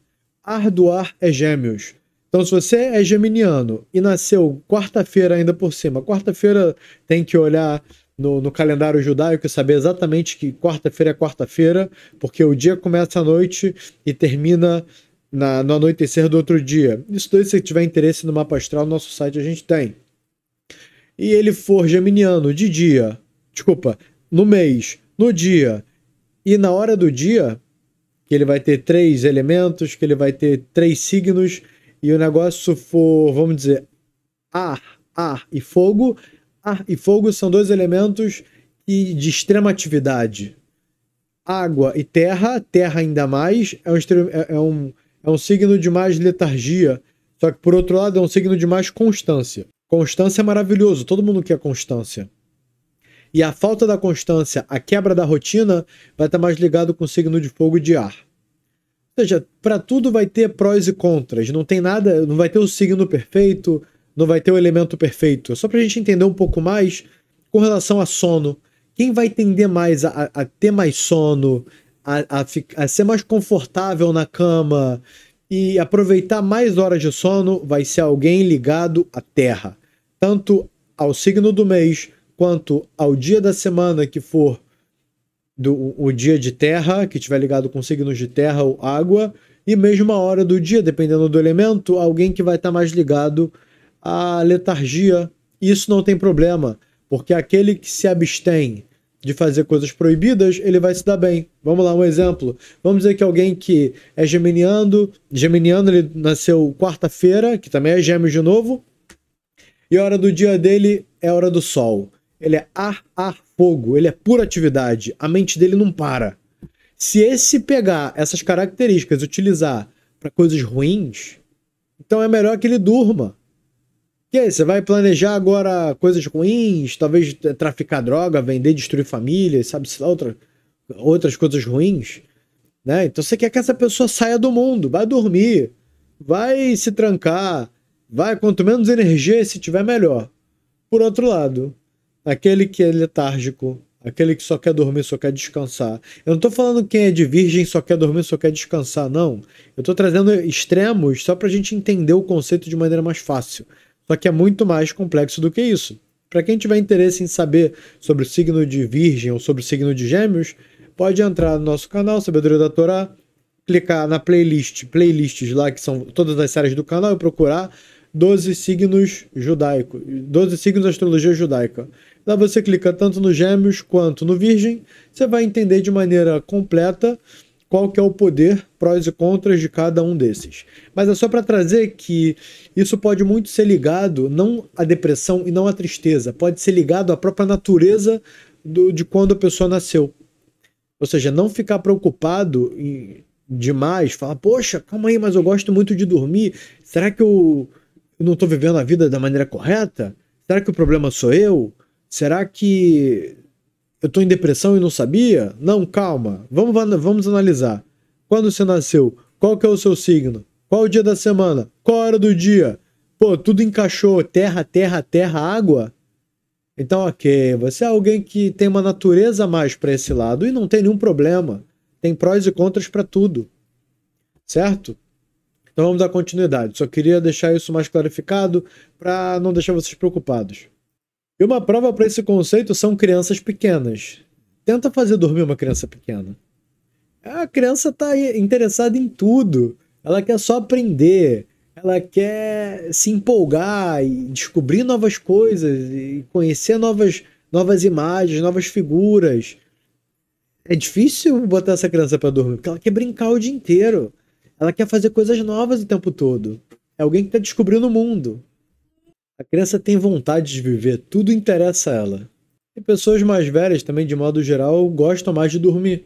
[SPEAKER 1] Ar do ar é Gêmeos. Então, se você é geminiano e nasceu quarta-feira ainda por cima, quarta-feira tem que olhar no calendário judaico e saber exatamente que quarta-feira é quarta-feira, porque o dia começa à noite e termina no anoitecer do outro dia. Isso daí, se tiver interesse no mapa astral, no nosso site a gente tem. E ele for geminiano de dia, no mês, no dia e na hora do dia, que ele vai ter 3 elementos, que ele vai ter 3 signos, e o negócio for, vamos dizer, ar e fogo. Ar e fogo são 2 elementos de extrema atividade. Água e terra ainda mais, é um signo de mais letargia, só que por outro lado é um signo de mais constância. Constância é maravilhoso, todo mundo quer constância. E a falta da constância, a quebra da rotina, vai estar mais ligado com o signo de fogo e de ar. Ou seja, para tudo vai ter prós e contras, não tem nada, não vai ter o signo perfeito, não vai ter o elemento perfeito. É só para a gente entender um pouco mais com relação a sono. Quem vai tender mais a ter mais sono, a ser mais confortável na cama e aproveitar mais horas de sono vai ser alguém ligado à terra. Tanto ao signo do mês, quanto ao dia da semana que for o dia de terra, que estiver ligado com signos de terra ou água, e mesmo a hora do dia, dependendo do elemento, alguém que vai estar mais ligado à letargia. Isso não tem problema, porque aquele que se abstém de fazer coisas proibidas, ele vai se dar bem. Vamos lá, um exemplo. Vamos dizer que alguém que é geminiano, ele nasceu quarta-feira, que também é gêmeos de novo, e a hora do dia dele é a hora do sol. Ele é ar, fogo, ele é pura atividade, a mente dele não para. Se esse pegar essas características e utilizar para coisas ruins, então é melhor que ele durma. E aí, você vai planejar agora coisas ruins, talvez traficar droga, vender, destruir famílias, sabe, outras coisas ruins? né? Então você quer que essa pessoa saia do mundo, vai dormir, vai se trancar, vai, quanto menos energia, se tiver, melhor. Por outro lado, aquele que é letárgico, aquele que só quer dormir, só quer descansar. Eu não tô falando quem é de virgem só quer dormir, só quer descansar, não. Eu tô trazendo extremos só pra gente entender o conceito de maneira mais fácil. Só que é muito mais complexo do que isso. Para quem tiver interesse em saber sobre o signo de Virgem ou sobre o signo de Gêmeos, pode entrar no nosso canal, Sabedoria da Torá, clicar na playlists lá, que são todas as séries do canal, e procurar 12 signos judaicos, 12 signos da astrologia judaica. Lá você clica tanto no Gêmeos quanto no Virgem, você vai entender de maneira completa qual que é o poder, prós e contras de cada um desses. Mas é só para trazer que isso pode muito ser ligado não à depressão e não à tristeza, pode ser ligado à própria natureza de quando a pessoa nasceu. Ou seja, não ficar preocupado demais, falar, poxa, calma aí, mas eu gosto muito de dormir, será que eu não estou vivendo a vida da maneira correta? Será que o problema sou eu? Será que eu estou em depressão e não sabia? Não, calma. Vamos analisar. Quando você nasceu, qual que é o seu signo? Qual o dia da semana? Qual a hora do dia? Pô, tudo encaixou. Terra, terra, terra, água. Então, ok. Você é alguém que tem uma natureza a mais para esse lado e não tem nenhum problema. Tem prós e contras para tudo. Certo? Então vamos dar continuidade. Só queria deixar isso mais clarificado para não deixar vocês preocupados. E uma prova para esse conceito são crianças pequenas. Tenta fazer dormir uma criança pequena. A criança está interessada em tudo. Ela quer só aprender. Ela quer se empolgar e descobrir novas coisas e conhecer novas imagens, novas figuras. É difícil botar essa criança para dormir, porque ela quer brincar o dia inteiro. Ela quer fazer coisas novas o tempo todo. É alguém que está descobrindo o mundo. A criança tem vontade de viver, tudo interessa a ela. E pessoas mais velhas também, de modo geral, gostam mais de dormir.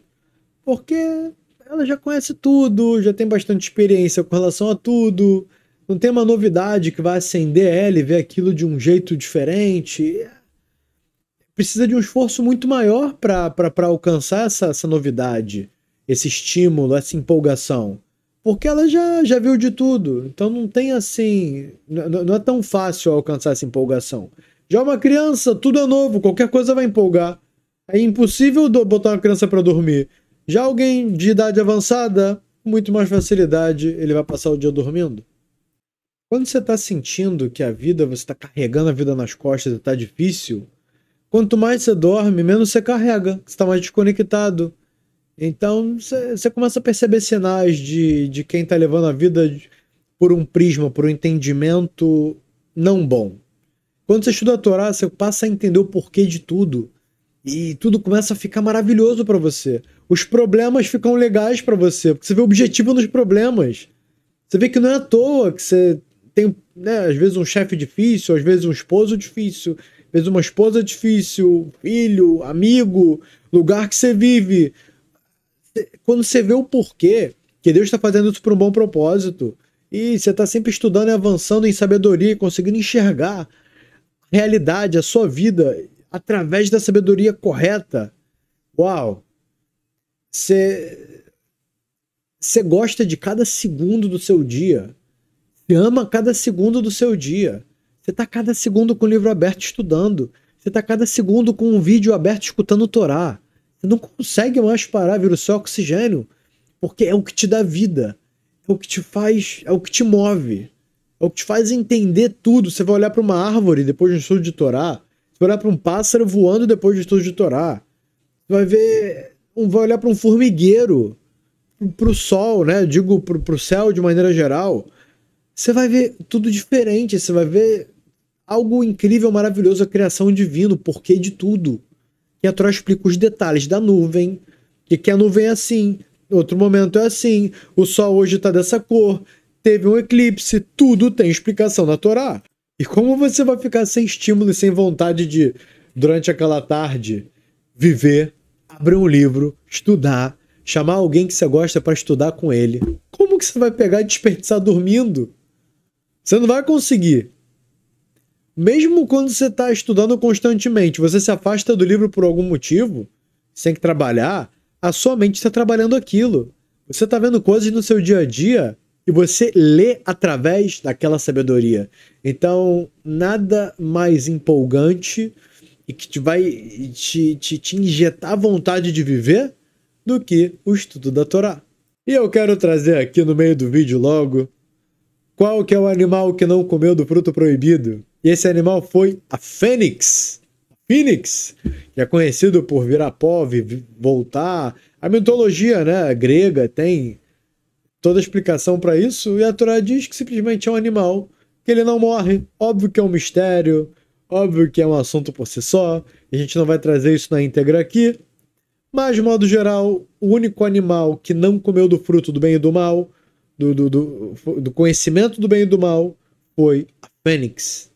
[SPEAKER 1] Porque ela já conhece tudo, já tem bastante experiência com relação a tudo. Não tem uma novidade que vai acender ela e ver aquilo de um jeito diferente. Precisa de um esforço muito maior para alcançar essa novidade, esse estímulo, essa empolgação. Porque ela já viu de tudo. Então não tem assim. Não é tão fácil alcançar essa empolgação. Já uma criança, tudo é novo, qualquer coisa vai empolgar. É impossível botar uma criança para dormir. Já alguém de idade avançada, com muito mais facilidade, ele vai passar o dia dormindo. Quando você está sentindo que você está carregando a vida nas costas e está difícil, quanto mais você dorme, menos você carrega, você está mais desconectado. Então você começa a perceber sinais de quem está levando a vida por um prisma, por um entendimento não bom. Quando você estuda a Torá, você passa a entender o porquê de tudo. E tudo começa a ficar maravilhoso para você. Os problemas ficam legais para você, porque você vê o objetivo nos problemas. Você vê que não é à toa que você tem, né, às vezes um chefe difícil, às vezes um esposo difícil, às vezes uma esposa difícil, filho, amigo, lugar que você vive. Quando você vê o porquê, que Deus está fazendo isso por um bom propósito, e você está sempre estudando e avançando em sabedoria e conseguindo enxergar a realidade, a sua vida, através da sabedoria correta, uau! Você gosta de cada segundo do seu dia, você ama cada segundo do seu dia, você está cada segundo com o livro aberto estudando, você está cada segundo com um vídeo aberto escutando o Torá. Você não consegue mais parar, vira o seu oxigênio, porque é o que te dá vida, é o que te faz, é o que te move, é o que te faz entender tudo. Você vai olhar para uma árvore depois de um estudo de Torá, você vai olhar para um pássaro voando depois de um estudo de Torá, você vai olhar para um formigueiro, para o sol, né? Digo, para o céu de maneira geral. Você vai ver tudo diferente, você vai ver algo incrível, maravilhoso, a criação divina, o porquê de tudo. E a Torá explica os detalhes da nuvem, que a nuvem é assim, outro momento é assim, o sol hoje está dessa cor, teve um eclipse, tudo tem explicação na Torá. E como você vai ficar sem estímulo e sem vontade de, durante aquela tarde, viver, abrir um livro, estudar, chamar alguém que você gosta para estudar com ele? Como que você vai pegar e desperdiçar dormindo? Você não vai conseguir. Mesmo quando você está estudando constantemente, você se afasta do livro por algum motivo, você tem que trabalhar, a sua mente está trabalhando aquilo. Você está vendo coisas no seu dia a dia e você lê através daquela sabedoria. Então, nada mais empolgante e que vai te injetar vontade de viver do que o estudo da Torá. E eu quero trazer aqui no meio do vídeo logo qual que é o animal que não comeu do fruto proibido. E esse animal foi a fênix. Fênix, que é conhecido por virar pó, voltar. A mitologia, né, grega tem toda a explicação para isso, e a Torá diz que simplesmente é um animal, que ele não morre. Óbvio que é um mistério, óbvio que é um assunto por si só, a gente não vai trazer isso na íntegra aqui, mas de modo geral, o único animal que não comeu do fruto do bem e do mal, do conhecimento do bem e do mal, foi a fênix.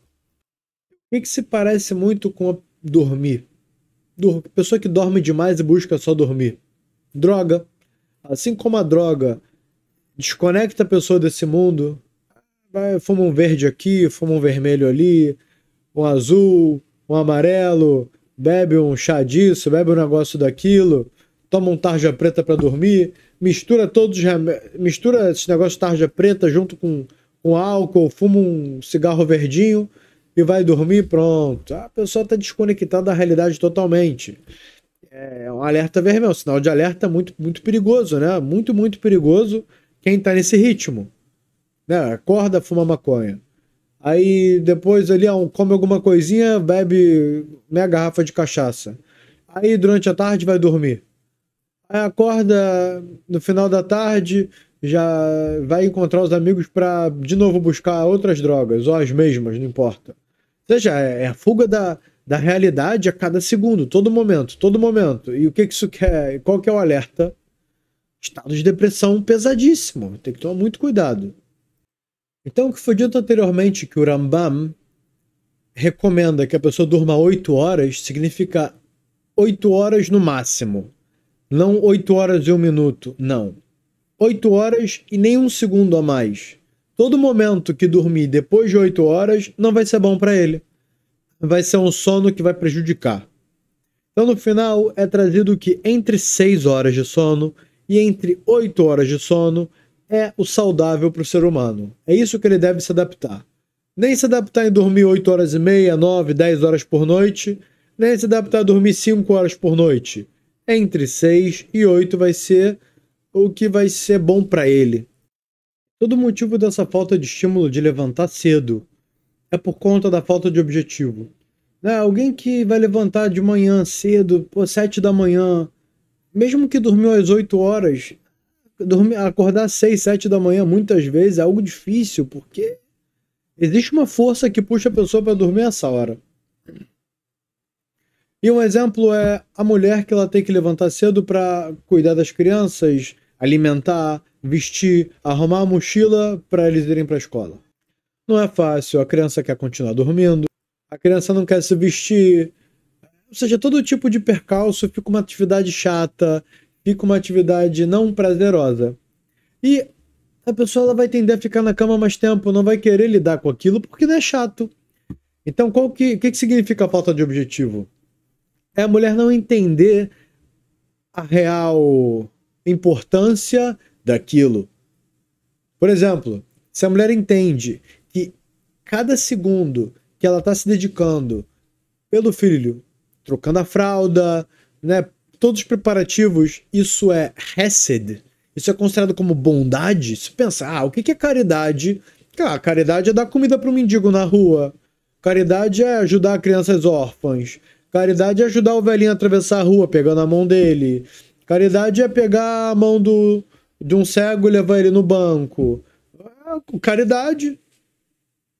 [SPEAKER 1] O que se parece muito com dormir? Pessoa que dorme demais e busca só dormir. Droga. Assim como a droga desconecta a pessoa desse mundo, fuma um verde aqui, fuma um vermelho ali, um azul, um amarelo, bebe um chá disso, bebe um negócio daquilo, toma um tarja preta para dormir, mistura esses negócios de tarja preta junto com álcool, fuma um cigarro verdinho e vai dormir, pronto. A pessoa está desconectada da realidade totalmente. É um alerta vermelho, um sinal de alerta muito, muito perigoso, né? Muito, muito perigoso quem está nesse ritmo. Né? Acorda, fuma maconha. Aí depois ali come alguma coisinha, bebe meia garrafa de cachaça. Aí durante a tarde vai dormir. Aí acorda no final da tarde, já vai encontrar os amigos para de novo buscar outras drogas, ou as mesmas, não importa. Ou seja, é a fuga da realidade a cada segundo, todo momento, todo momento. E o que isso quer? Qual que é o alerta? Estado de depressão pesadíssimo, tem que tomar muito cuidado. Então, o que foi dito anteriormente, que o Rambam recomenda que a pessoa durma 8 horas, significa 8 horas no máximo. Não 8 horas e 1 minuto, não. 8 horas e nem um segundo a mais. Todo momento que dormir depois de 8 horas não vai ser bom para ele. Vai ser um sono que vai prejudicar. Então, no final, é trazido que entre 6 horas de sono e entre 8 horas de sono é o saudável para o ser humano. É isso que ele deve se adaptar. Nem se adaptar em dormir 8 horas e meia, 9, 10 horas por noite, nem se adaptar a dormir 5 horas por noite. Entre 6 e 8 vai ser o que vai ser bom para ele. Todo motivo dessa falta de estímulo de levantar cedo é por conta da falta de objetivo. Né? Alguém que vai levantar de manhã cedo, 7 da manhã, mesmo que dormiu às 8 horas, acordar às 6, 7 da manhã muitas vezes é algo difícil, porque existe uma força que puxa a pessoa para dormir essa hora. E um exemplo é a mulher que ela tem que levantar cedo para cuidar das crianças, alimentar, vestir, arrumar a mochila para eles irem para a escola. Não é fácil, a criança quer continuar dormindo, a criança não quer se vestir, ou seja, todo tipo de percalço fica uma atividade chata, fica uma atividade não prazerosa. E a pessoa ela vai tender a ficar na cama mais tempo, não vai querer lidar com aquilo porque não é chato. Então, o que significa a falta de objetivo? É a mulher não entender a real importância daquilo. Por exemplo, se a mulher entende que cada segundo que ela está se dedicando pelo filho, trocando a fralda, né, todos os preparativos, isso é hesed, isso é considerado como bondade. Se pensar, o que é caridade? Caridade é dar comida para um mendigo na rua. Caridade é ajudar crianças órfãs. Caridade é ajudar o velhinho a atravessar a rua pegando a mão dele. Caridade é pegar a mão de um cego e levar ele no banco. Caridade.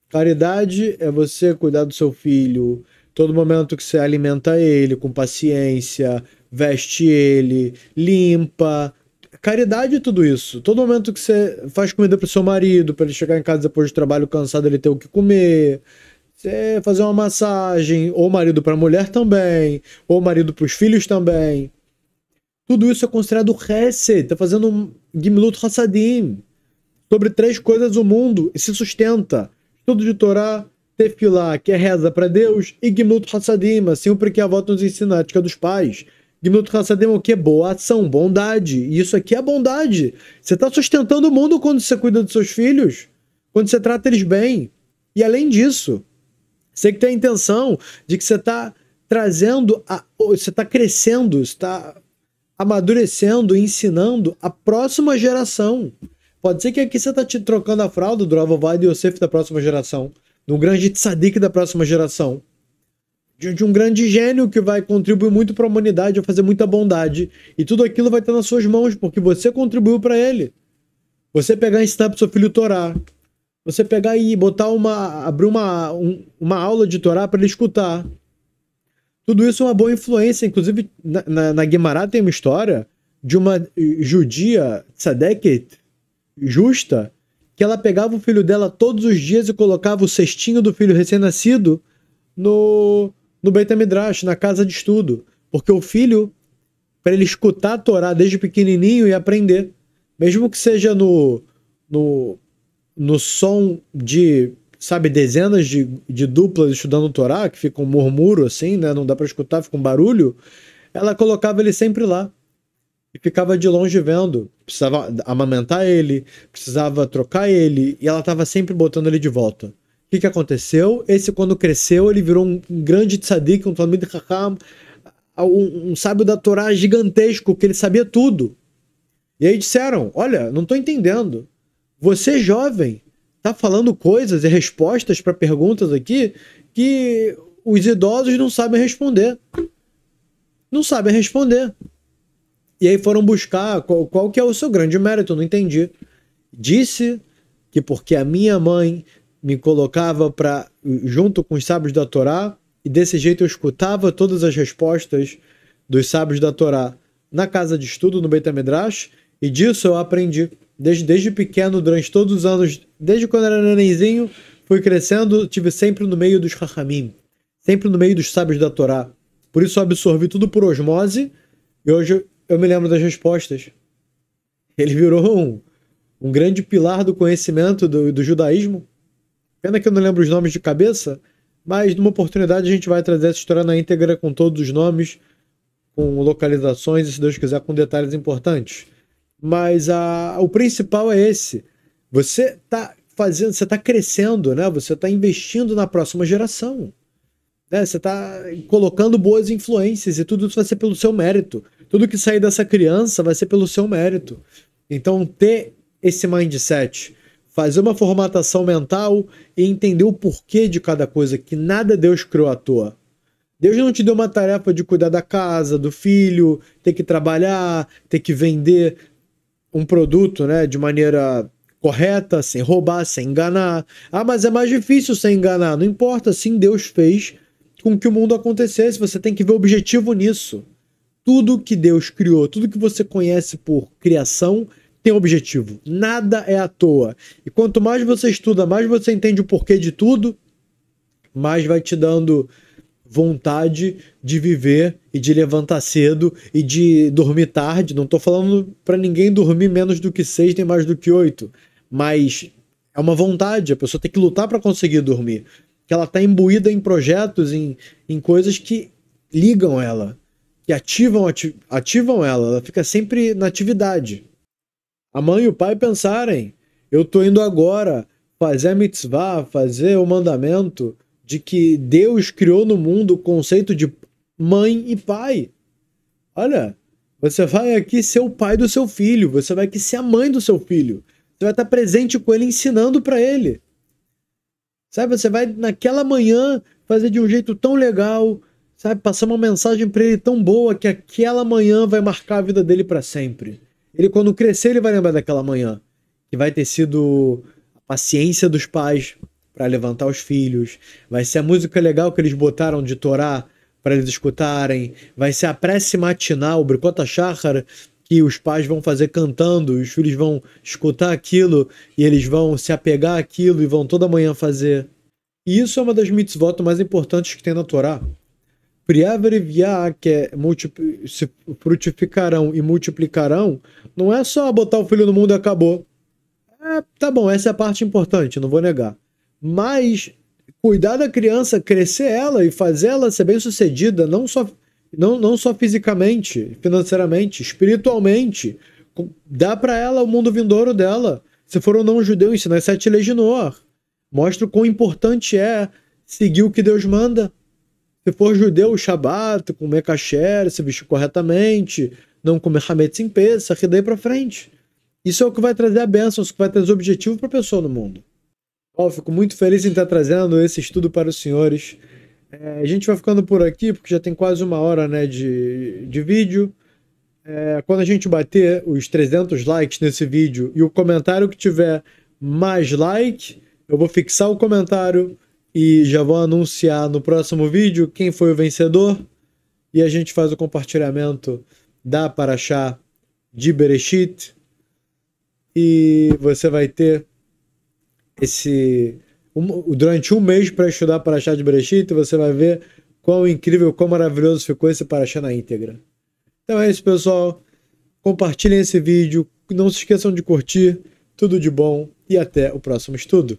[SPEAKER 1] Caridade é você cuidar do seu filho. Todo momento que você alimenta ele com paciência, veste ele, limpa. Caridade é tudo isso. Todo momento que você faz comida pro seu marido, para ele chegar em casa depois do trabalho cansado, ele ter o que comer. Você fazer uma massagem, ou marido para mulher também, ou marido para os filhos também. Tudo isso é considerado hesed, tá fazendo um gimilut hasadim. Sobre 3 coisas o mundo se sustenta. Estudo de Torá, tefilá, que é reza para Deus, e gimilut hasadim, assim o Pirkei Avot nos ensina, a ética dos pais, Gemilut Hassadim é o quê? Boa ação, bondade. E isso aqui é bondade. Você está sustentando o mundo quando você cuida dos seus filhos, quando você trata eles bem. E além disso, você que tem a intenção de que você está trazendo, você está crescendo, você está amadurecendo, ensinando a próxima geração. Pode ser que aqui você está te trocando a fralda do Rav Ovadia Yosef da próxima geração, de um grande tzadik da próxima geração, de um grande gênio que vai contribuir muito para a humanidade, vai fazer muita bondade. E tudo aquilo vai estar nas suas mãos, porque você contribuiu para ele. Você pegar e ensinar para o seu filho Torá, você pegar e botar abrir uma aula de Torá para ele escutar. Tudo isso é uma boa influência. Inclusive, na Guemará tem uma história de uma judia tzadeket, justa, que ela pegava o filho dela todos os dias e colocava o cestinho do filho recém-nascido no Beit HaMidrash, na casa de estudo. Porque o filho, para ele escutar a Torá desde pequenininho e aprender, mesmo que seja no som de, sabe, dezenas de duplas estudando Torá, que fica um murmúrio assim, né? Não dá para escutar, fica um barulho. Ela colocava ele sempre lá e ficava de longe vendo. Precisava amamentar ele, precisava trocar ele, e ela estava sempre botando ele de volta. O que aconteceu? Esse, quando cresceu, ele virou um grande tzadik, um Talmid Chacham, um sábio da Torá gigantesco, que ele sabia tudo. E aí disseram, olha, não estou entendendo. Você, jovem, tá falando coisas e respostas para perguntas aqui que os idosos não sabem responder. Não sabem responder. E aí foram buscar qual que é o seu grande mérito, eu não entendi. Disse que porque a minha mãe me colocava junto com os sábios da Torá, e desse jeito eu escutava todas as respostas dos sábios da Torá na casa de estudo, no Beit HaMidrash, e disso eu aprendi. Desde pequeno, durante todos os anos, desde quando eu era nenenzinho, fui crescendo, tive sempre no meio dos Chachamim, sempre no meio dos sábios da Torá. Por isso eu absorvi tudo por osmose, e hoje eu me lembro das respostas. Ele virou um grande pilar do conhecimento do judaísmo. Pena que eu não lembro os nomes de cabeça, mas numa oportunidade a gente vai trazer essa história na íntegra com todos os nomes, com localizações e, se Deus quiser, com detalhes importantes. Mas o principal é esse. Você está crescendo, né? Você está investindo na próxima geração. Né? Você está colocando boas influências e tudo isso vai ser pelo seu mérito. Tudo que sair dessa criança vai ser pelo seu mérito. Então, ter esse mindset, fazer uma formatação mental e entender o porquê de cada coisa, que nada Deus criou à toa. Deus não te deu uma tarefa de cuidar da casa, do filho, ter que trabalhar, ter que vender um produto, né, de maneira correta, sem roubar, sem enganar. Ah, mas é mais difícil sem enganar. Não importa, assim Deus fez com que o mundo acontecesse. Você tem que ver o objetivo nisso. Tudo que Deus criou, tudo que você conhece por criação, tem objetivo. Nada é à toa. E quanto mais você estuda, mais você entende o porquê de tudo, mais vai te dando vontade de viver e de levantar cedo e de dormir tarde. Não estou falando para ninguém dormir menos do que 6 nem mais do que 8, mas é uma vontade. A pessoa tem que lutar para conseguir dormir, que ela está imbuída em projetos, em coisas que ligam ela, que ativam ela fica sempre na atividade. A mãe e o pai pensarem, eu estou indo agora fazer a mitzvah, fazer o mandamento de que Deus criou no mundo o conceito de mãe e pai. Olha, você vai aqui ser o pai do seu filho, você vai aqui ser a mãe do seu filho, você vai estar presente com ele, ensinando para ele. Sabe, você vai naquela manhã fazer de um jeito tão legal, sabe, passar uma mensagem para ele tão boa que aquela manhã vai marcar a vida dele para sempre. Ele, quando crescer, ele vai lembrar daquela manhã, que vai ter sido a paciência dos pais para levantar os filhos, vai ser a música legal que eles botaram de Torá para eles escutarem, vai ser a prece matinal, o Brikot HaShachar, que os pais vão fazer cantando, os filhos vão escutar aquilo e eles vão se apegar àquilo e vão toda manhã fazer. E isso é uma das mitzvot mais importantes que tem na Torá. Priaveriviá, que é se frutificarão e multiplicarão, não é só botar o filho no mundo e acabou. Tá bom, essa é a parte importante, não vou negar. Mas cuidar da criança, crescer ela e fazer ela ser bem sucedida, não só Não só fisicamente, financeiramente, espiritualmente. Dá para ela o mundo vindouro dela. Se for um não judeu, ensina as 7 leis de Noah. Mostra o quão importante é seguir o que Deus manda. Se for judeu, o Shabat, comer kasher, se vestir corretamente, não comer hametz em Pesach, e daí pra frente. Isso é o que vai trazer a bênção, isso que vai trazer objetivo para a pessoa no mundo. Eu fico muito feliz em estar trazendo esse estudo para os senhores. A gente vai ficando por aqui, porque já tem quase 1 hora, né, de vídeo. Quando a gente bater os 300 likes nesse vídeo e o comentário que tiver mais like, eu vou fixar o comentário e já vou anunciar no próximo vídeo quem foi o vencedor. E a gente faz o compartilhamento da Parashá de Bereshit. E você vai ter durante um mês para estudar Parashá de Bereshit, você vai ver quão incrível, quão maravilhoso ficou esse Parashá na íntegra. Então é isso, pessoal. Compartilhem esse vídeo. Não se esqueçam de curtir. Tudo de bom e até o próximo estudo.